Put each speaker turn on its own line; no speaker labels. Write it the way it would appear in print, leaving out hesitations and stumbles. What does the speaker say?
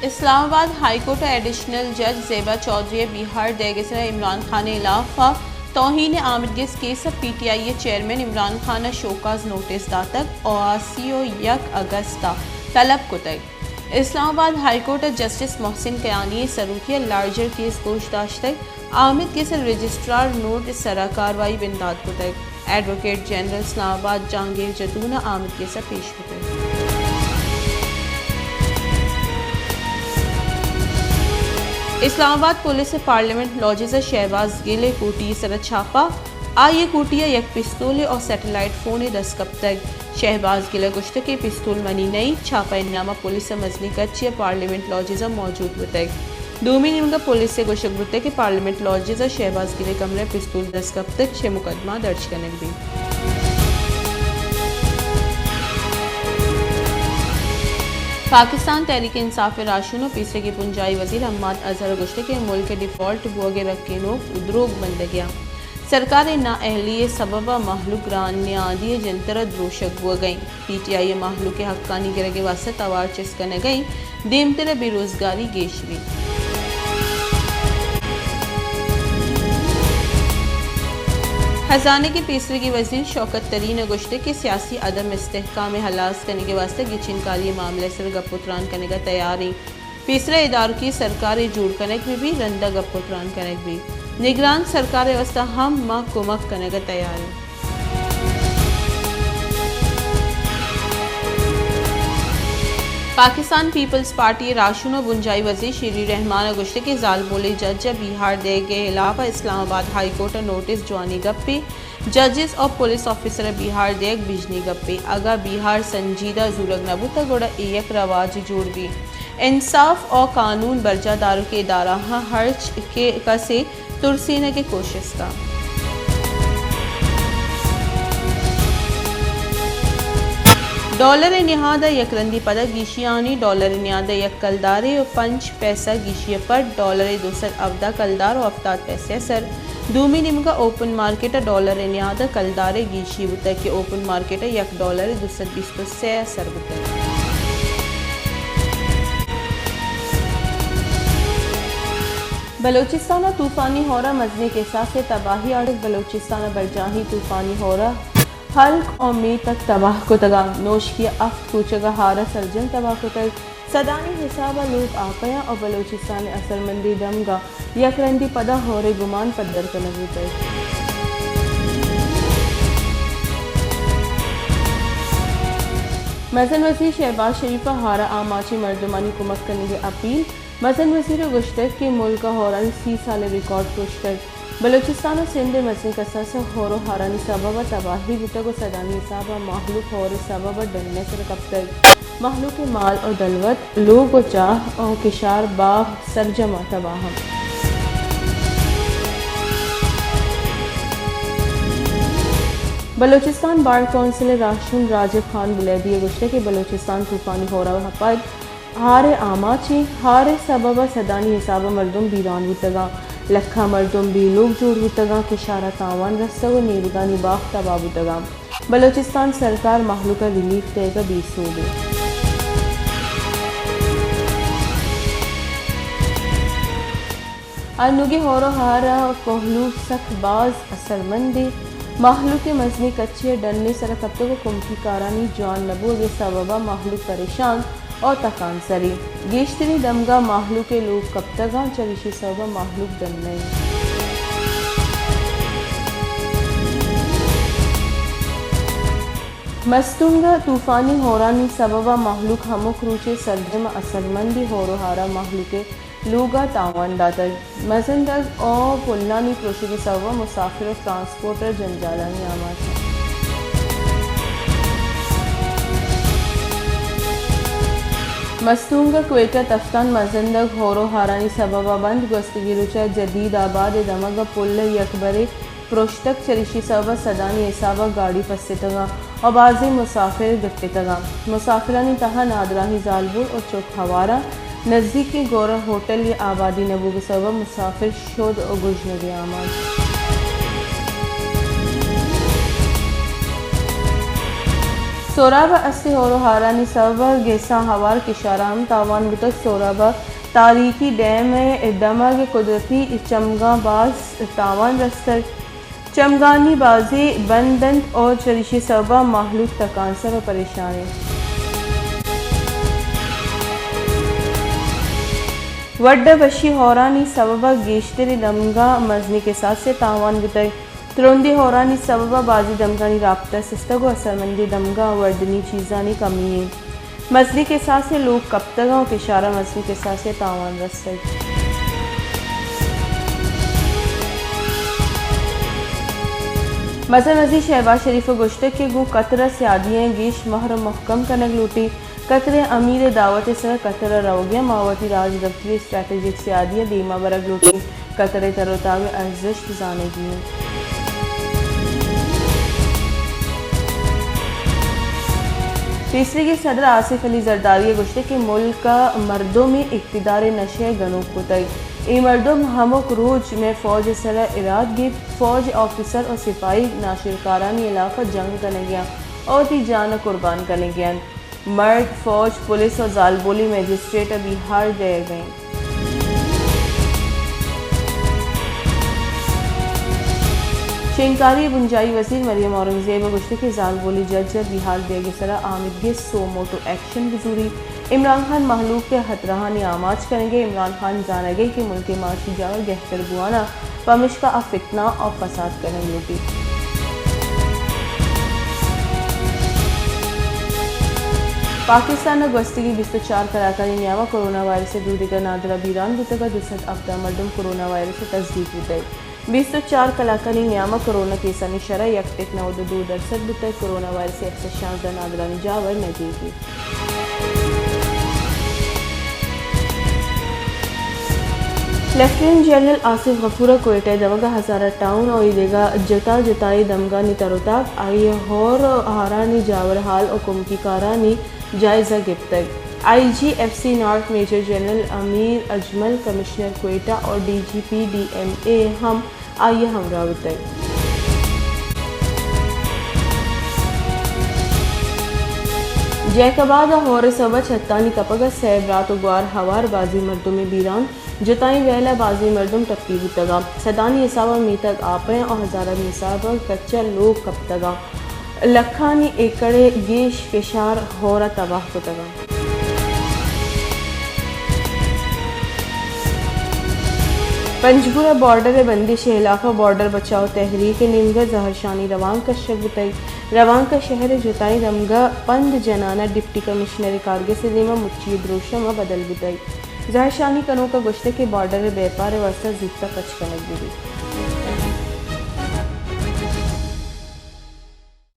Islamabad high court additional जज जेबा चौधरी बिहार देगसरा इमरान खान इलाफा तौहीन आमदगिस case PTI chairman Imran Khan show cause notice दातक ओआसीओ 1 अगस्त तलब कुतक इस्लामाबाद हाईकोर्ट जस्टिस मोहसिन कयानी सरूखिया लार्जर केस गोश्त आमिद केस रजिस्ट्रार नोट सरा कार्रवाई बिंदाद कुतक एडवोकेट जनरल इस्लामाबाद जहांगीर जतूना आमिद केस पेश कुतक। Islamabad police parliament lodges Shahbaz गिले कोटी सर छापा आइए कोटिया एक पिस्तौल और सैटेलाइट फ़ोन दस्तकब तक शहबाज गिला गुश्त के पिस्तौल मनी नई छापा इनामा पुलिस मजनी कच्चे पार्लियामेंट लॉजेस मौजूद बुतक दूमी निमगा पुलिस से गुशक बुते के पार्लियामेंट लॉजेस शहबाज गिले कमरे पिस्तौल दस्तकब तक 6 मुकदमा दर्ज करने भी। पाकिस्तान तहरीक इंसाफ राशुनो पीसरे की पुंजाई वजीर अहमद अजहर गुश्ते के मुल्क के डिफ़ॉल्ट बुगे रखनो उद्रोग बंद गया सरकार नाअहली सबबा महलूक रानियादी जंतर द्रोशक बुआ गई PTI महलूक के हक्कानी गिर के वास्ते तवार चिस्कन गई देमतर बेरोजगारी गेशवी। खजाने की तीसरे की वजीर शौकत तरीन गुश्ते के सियासी अदम इस्तेहकाम हलास करने के वास्ते गिचिनकारी मामले सर गपुत्रान करने का तैयारी तीसरे इदारों की सरकारी जोड़ कनेक में भी रंदा गपुत्रान कनेक भी निगरान सरकार व्यवस्था हम माँ कुमक करने का तैयारी। पाकिस्तान पीपल्स पार्टी राशुनो बुंजाई वजीर शीरी रहमान गुश्ते के जाल बोले जज बिहार दे के अलावा इस्लामाबाद हाई कोर्ट नोटिस जवानी गप्पे जजेस और पुलिस ऑफिसर बिहार देख बिजनी गप्पे अगर बिहार संजीदा जुलग नबूता गोड़ा एक रवाज जोड़ भी इंसाफ और कानून बर्जादारों के इदारा हर्च के कसे तुरसीने की कोशिश का। डॉलर निहादा यकरंदी पदक गिशियानी डॉलर निहादा यक कलदारे और 5 पैसा गिशिय पर डॉलर दूसर अवदा कलदार और अफ्ताद पैसे सर दूमी निमका ओपन मार्केट डॉलर निहादा कलदारे गिशी बुता के ओपन मार्केट यक डॉलर दूसर 20 से सर बुता। बलोचिस्तान तूफ़ानी होरा मजने के साथ तबाही आड़ बलोचिस्तान बरजाही तूफ़ानी होरा हल्क और मे तक तबाह को तगा नोश किया अफ्त कुचगा हारा सर्जन तबाह को तक सदानी हिसाबा लोग आपया और बलोचिस्तान असरमंदी दमगा यकरंदी पदा होरे गुमान पद्दर का नबूत मजन वजीर शहबाज शरीफा हारा आमाची मर्दमानी कुमक करने की अपील मजन वजीर गुश्तक के मुल्क होरन 30 साल रिकॉर्ड गुश्तक बलोचिस्तान और सिंध मजनी कसा से होरो हारानी सबब तबाही बुता को सदानी हिसाब महलूक होर सबब डलने से कब तक महलूक माल और दलवत लोग व चाह और किशार बाग सरजमा तबाह। बलोचिस्तान बार कौंसिल राशन राजिब खान बुलैदी गुश्ते के बलोचिस्तान तूफ़ानी होरा हपद हारे आमाची हारे सबब सदानी हिसाब मरदम बीरान बुतगा लखा मरदम भी लोग जोड़ बुतगा किशारा तावान रस्सा व नीरगानी बाग तबाह बुतगा बलोचिस्तान सरकार महलूका रिलीफ देगा 20 सूबे। अनुगे होरो हारा कोहलू सखबाज असरमंदी महलू के मजनी कच्चे डलने सर कब्तों को कुमकी कारानी जान नबो ये सबबा महलू परेशान और तकान सरी गेश्तरी दमगा महलू के लोग कब तक चलिशी सबबा महलूक डलने। मस्तुंगा तूफ़ानी होरानी सबबा महलूक हमुक रूचे सरजम असरमंदी होरो हारा महलू के लोगा तावान दातर मजंदग और पुल्लानी प्रोशी के सबबा मुसाफिर और ट्रांसपोर्टर जंजालानी आमाश मस्तूंगा क्वेटा तफ्तान मजंदग होरो हारानी सबबा बंद गस्तगिरुचा जदीद आबाद दमगा पुल्ल यकबरे प्रोश्तक चरिशी सबबा सदानी हिसाबा गाड़ी फस्से तगा और बाजी मुसाफिर गिफ्टे तगा मुसाफिरानी तहा नादराही जालबुर और चौक हवारा नज़दीक के गौरा होटल या आबादी नबू के सबब मुसाफिर शोध और गुजने के आमाद। सोराबा अस्से और हारानी सबब गेसा हवार किशाराम तावान बुतक सोराबा तारीखी डैम दमग कुदरती चमगाबाज तावान रस्तर चमगानी बाजी बंदंत और चरिशी सबा महलूक तकांसर और परेशानी वड्डा बशी होरानी सबबा गेश्तरी दमगा मजनी के साथ से तावान बुतक तुरंदी होरानी सबबा बाजी दमगानी राब्ता सिस्तगो असरमंदी दमगा वर्दनी चीज़ानी कमी है मजनी के साथ से लोग कप्तगा और इशारा मजनी के साथ से तावान रस्ते मज़ा नज़ी शहबाज शरीफ गुश्ते के गो कतरा से आदियाँ गेश महर महकम कनक लूटी कतरे अमीर दावत सर कतरा रवगिया मावती राज दफ्तरी स्ट्रैटेजिक से आदिया दीमा बरग लूटी कतरे तरोतावे अर्जिश जाने दिए तीसरी के सदर आसिफ अली जरदारी गुश्ते के मुल्क का मर्दों में इक़्तिदार नशे गनों को तय ए मर्दम हमक रोज में फ़ौज सर इराद गिर फ़ौज ऑफिसर और सिपाही नाशिरकारानी इलाका जंग करने गया और ती जान कुर्बान करने गया मर्द फ़ौज पुलिस और जालबोली मजिस्ट्रेट बिहार दे गए शिंकारी बुंजाई वज़ीर मरियम औरंगज़ेब गुश्ते के जालबोली जज बिहार दे सरा आमिद के सो मोटो एक्शन गुजूरी इमरान खान महलूक के हतरहानी आमाज करेंगे इमरान खान जाना गए कि मुल्क माशी जावर गहतर बुआना पमिश का फितना और फसाद करने लूटी पाकिस्तान गस्ती की 24 कलाकारी न्यावा कोरोना वायरस से दूरी का नादरा बीरान बुतगा दुसत अफ्ता मर्दम कोरोना वायरस से तस्दीक बुतई 24 कलाकारी न्यामा कोरोना केसानी शरा यकटेक 9.2 बुतई कोरोना वायरस से 116 नादरा निजावर नजीकी लेफ्टिनेंट जनरल आसिफ गफूर कोयटा दमगा हजारा टाउन और इदेगा जता जताई दमगा नी तरोताब आई और हारानी जावर हाल और कुमकी कारानी जायजा गिफ्तक IGFC north major general Amir Ajmal commissioner Quetta और DGP DMA हम आइए हमरा तक जैकबाद और सबा छत्तानी कपगा सैब रात ग्वार हवार बाजी मर्दों में बीरान जताई वेला बाजी मर्दम टप्पी बुतगा सदानी इसावा मीतक आपे और हजारा मिसाबा कच्चा लोग कपतगा लखानी एकड़े गेश केशार होरा तबाह बुतगा पंजगुरा बॉर्डर बंदिश इलाका बॉर्डर बचाओ तहरीक निमगा जहरशानी रवांग का शबुतई रवांग का शहर जुताई रमगा पंद जनाना डिप्टी कमिश्नर कारगे से दिमा मुच्ची द्रोशम बदल बुतई जहरशानी कनों का गुश्ते के बॉर्डर व्यापार वर्षा जूता कच कनक दी